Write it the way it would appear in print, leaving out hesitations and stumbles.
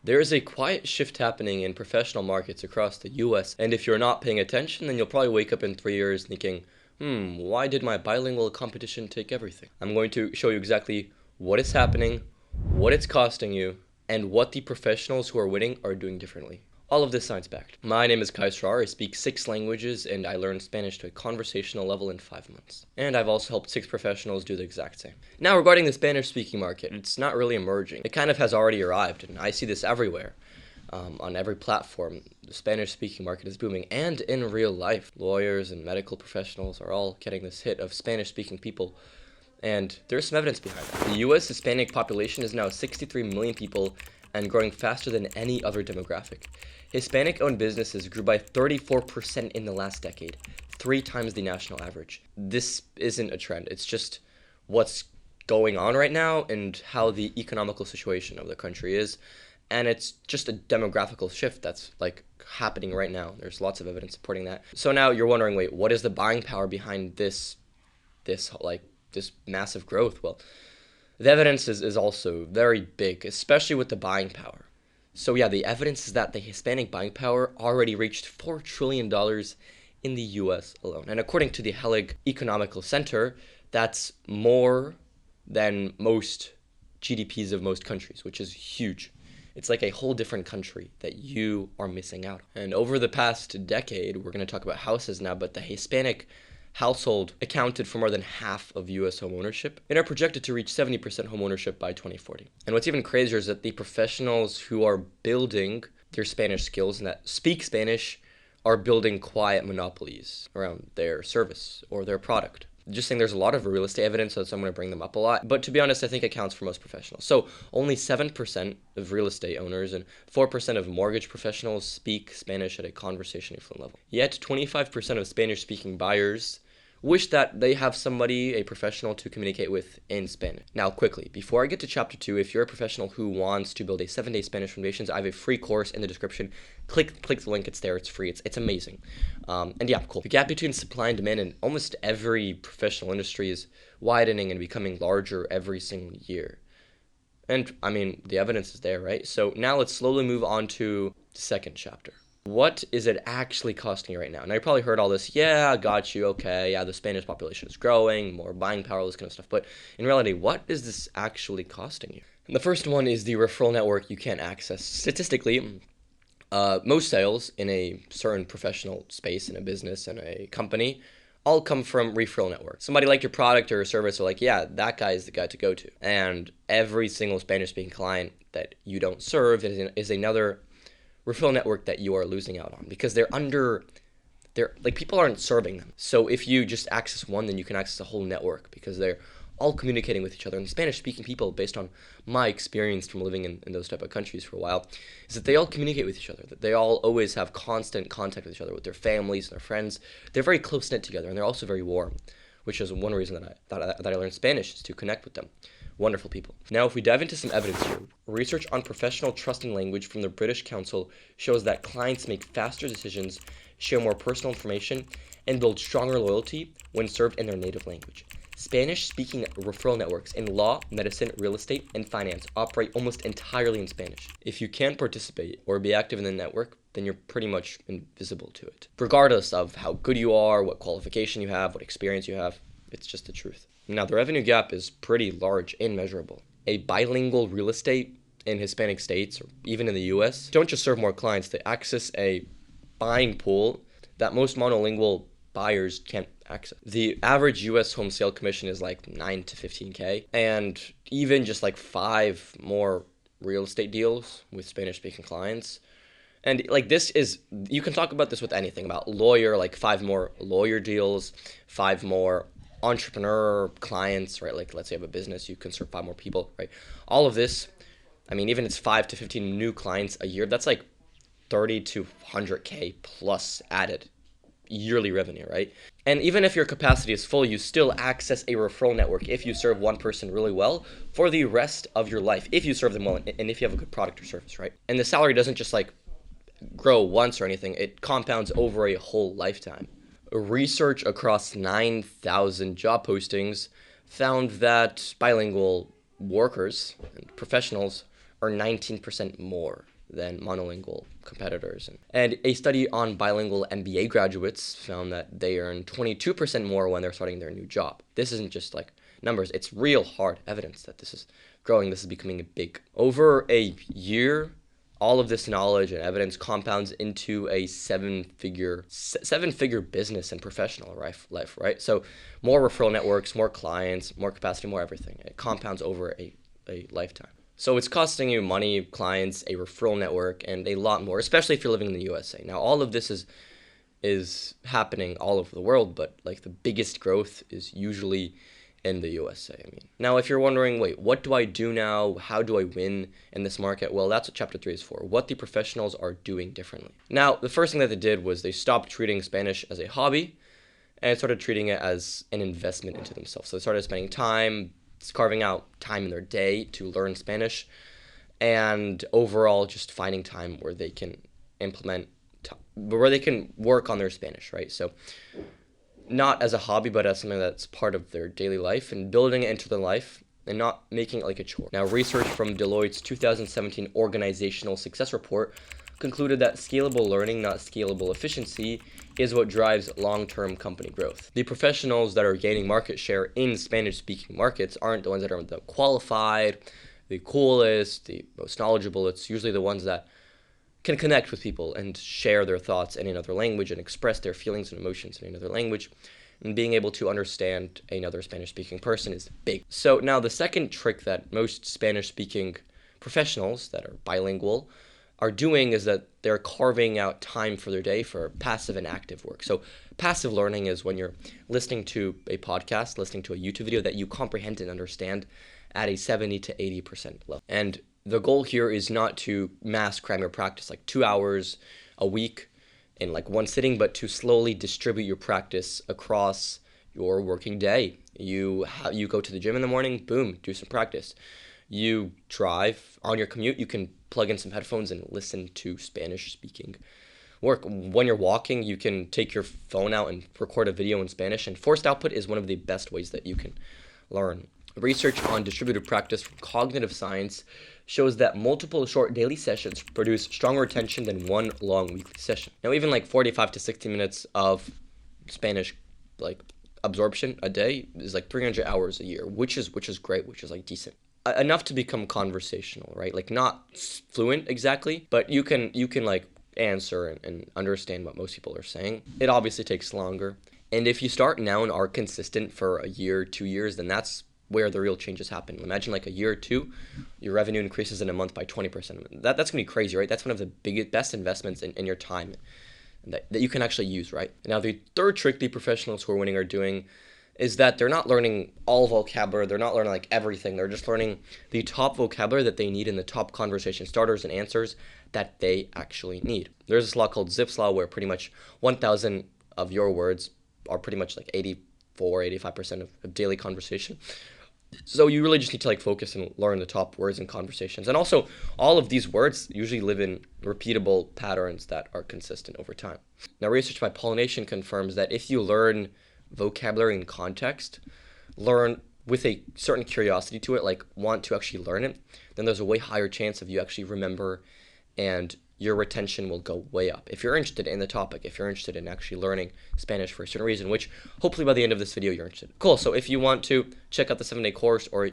There is a quiet shift happening in professional markets across the US, and if you're not paying attention, then you'll probably wake up in 3 years thinking, why did my bilingual competition take everything? I'm going to show you exactly what is happening, what it's costing you, and what the professionals who are winning are doing differently. All of this science-backed. My name is Kai Strar. I speak 6 languages, and I learned Spanish to a conversational level in 5 months. And I've also helped 6 professionals do the exact same. Now, regarding the Spanish-speaking market, it's not really emerging. It kind of has already arrived, and I see this everywhere. On every platform, the Spanish-speaking market is booming, and in real life, lawyers and medical professionals are all getting this hit of Spanish-speaking people, and there's some evidence behind that. The U.S. Hispanic population is now 63 million people and growing faster than any other demographic. Hispanic-owned businesses grew by 34% in the last decade, 3 times the national average. This isn't a trend, it's just what's going on right now and how the economical situation of the country is. And it's just a demographical shift that's happening right now. There's lots of evidence supporting that. So now you're wondering, wait, what is the buying power behind this massive growth? Well, the evidence is also very big, especially with the buying power. So yeah, the evidence is that the Hispanic buying power already reached $4 trillion in the US alone. And according to the Helig Economical Center, that's more than most GDPs of most countries, which is huge. It's like a whole different country that you are missing out on. And over the past decade, we're going to talk about houses now, but the Hispanic household accounted for more than half of U.S. home ownership and are projected to reach 70% home ownership by 2040. And what's even crazier is that the professionals who are building their Spanish skills and that speak Spanish are building quiet monopolies around their service or their product. Just saying, there's a lot of real estate evidence, so I'm going to bring them up a lot. But to be honest, I think it counts for most professionals. So only 7% of real estate owners and 4% of mortgage professionals speak Spanish at a conversationally fluent level. Yet 25% of Spanish-speaking buyers wish that they have somebody, a professional, to communicate with in Spanish. Now, quickly, before I get to chapter 2, if you're a professional who wants to build a 7-day Spanish foundations, I have a free course in the description. Click the link, it's there, it's free, it's amazing. And yeah, cool. The gap between supply and demand in almost every professional industry is widening and becoming larger every single year. And, I mean, the evidence is there, right? So now let's slowly move on to the second chapter. What is it actually costing you right now? Now, you probably heard all this, yeah, got you, okay, yeah, the Spanish population is growing, more buying power, all this kind of stuff. But in reality, what is this actually costing you? And the first one is the referral network you can't access. Statistically, most sales in a certain professional space, in a business, in a company, all come from referral networks. Somebody liked your product or service, are like, yeah, that guy is the guy to go to. And every single Spanish-speaking client that you don't serve is another referral network that you are losing out on because people aren't serving them. So if you just access one, then you can access a whole network because they're all communicating with each other. And Spanish-speaking people, based on my experience from living in those type of countries for a while, is that they all communicate with each other, that they all always have constant contact with each other, with their families and their friends. They're very close-knit together, and they're also very warm, which is one reason that I learned Spanish, is to connect with them. Wonderful people. Now, if we dive into some evidence here, research on professional trusting language from the British Council shows that clients make faster decisions, share more personal information, and build stronger loyalty when served in their native language. Spanish-speaking referral networks in law, medicine, real estate, and finance operate almost entirely in Spanish. If you can't participate or be active in the network, then you're pretty much invisible to it. Regardless of how good you are, what qualification you have, what experience you have, it's just the truth. Now, the revenue gap is pretty large and measurable. A bilingual real estate in Hispanic states, or even in the US, don't just serve more clients, they access a buying pool that most monolingual buyers can't access. The average US home sale commission is like 9 to 15K, and even just 5 more real estate deals with Spanish-speaking clients. And this is, you can talk about this with anything, about lawyer, 5 more lawyer deals, 5 more entrepreneur clients, right? Let's say you have a business, you can serve 5 more people, right? All of this, I mean, even it's 5 to 15 new clients a year, that's 30 to 100K plus added yearly revenue, right? And even if your capacity is full, you still access a referral network if you serve one person really well for the rest of your life, if you serve them well and if you have a good product or service, right? And the salary doesn't just grow once or anything, it compounds over a whole lifetime. Research across 9,000 job postings found that bilingual workers and professionals are 19% more than monolingual competitors. And a study on bilingual MBA graduates found that they earn 22% more when they're starting their new job. This isn't just like numbers, it's real hard evidence that this is growing, this is becoming a big. Over a year, all of this knowledge and evidence compounds into a seven-figure business and professional life, right? So more referral networks, more clients, more capacity, more everything. It compounds over a lifetime. So it's costing you money, clients, a referral network, and a lot more, especially if you're living in the USA. Now, all of this is happening all over the world, but like the biggest growth is usually in the USA. I mean, now if you're wondering, wait, what do I do now? How do I win in this market? Well, that's what chapter 3 is for, what the professionals are doing differently. Now, the first thing that they did was they stopped treating Spanish as a hobby and started treating it as an investment into themselves. So they started spending time, carving out time in their day to learn Spanish, and overall just finding time where they can where they can work on their Spanish, right? So not as a hobby, but as something that's part of their daily life and building it into their life and not making it like a chore. Now, research from Deloitte's 2017 Organizational Success Report concluded that scalable learning, not scalable efficiency, is what drives long-term company growth. The professionals that are gaining market share in Spanish-speaking markets aren't the ones that are the qualified, the coolest, the most knowledgeable. It's usually the ones that can connect with people and share their thoughts in another language and express their feelings and emotions in another language. And being able to understand another Spanish-speaking person is big. So now the second trick that most Spanish-speaking professionals that are bilingual are doing is that they're carving out time for their day for passive and active work. So passive learning is when you're listening to a podcast, listening to a YouTube video that you comprehend and understand at a 70 to 80% level. And the goal here is not to mass cram your practice, like 2 hours a week in like one sitting, but to slowly distribute your practice across your working day. You go to the gym in the morning, boom, do some practice. You drive on your commute, you can plug in some headphones and listen to Spanish-speaking work. When you're walking, you can take your phone out and record a video in Spanish, and forced output is one of the best ways that you can learn. Research on distributed practice from cognitive science shows that multiple short daily sessions produce stronger retention than one long weekly session. Now, even like 45 to 60 minutes of Spanish like absorption a day is like 300 hours a year, which is great, which is like decent. Enough to become conversational, right? Like not fluent exactly, but you can like answer and understand what most people are saying. It obviously takes longer. And if you start now and are consistent for a year, 2 years, then that's where the real changes happen. Imagine like a year or two, your revenue increases in a month by 20%. That's gonna be crazy, right? That's one of the best investments in your time that you can actually use, right? Now, the third trick the professionals who are winning are doing is that they're not learning all vocabulary, they're not learning like everything, they're just learning the top vocabulary that they need in the top conversation starters and answers that they actually need. There's this law called Zipf's law where pretty much 1,000 of your words are pretty much like 85% of daily conversation. So you really just need to like focus and learn the top words in conversations. And also, all of these words usually live in repeatable patterns that are consistent over time. Now, research by Pollination confirms that if you learn vocabulary in context, learn with a certain curiosity to it, like want to actually learn it, then there's a way higher chance of you actually remember, and your retention will go way up. If you're interested in the topic, if you're interested in actually learning Spanish for a certain reason, which hopefully by the end of this video you're interested. Cool, so if you want to check out the 7-day course or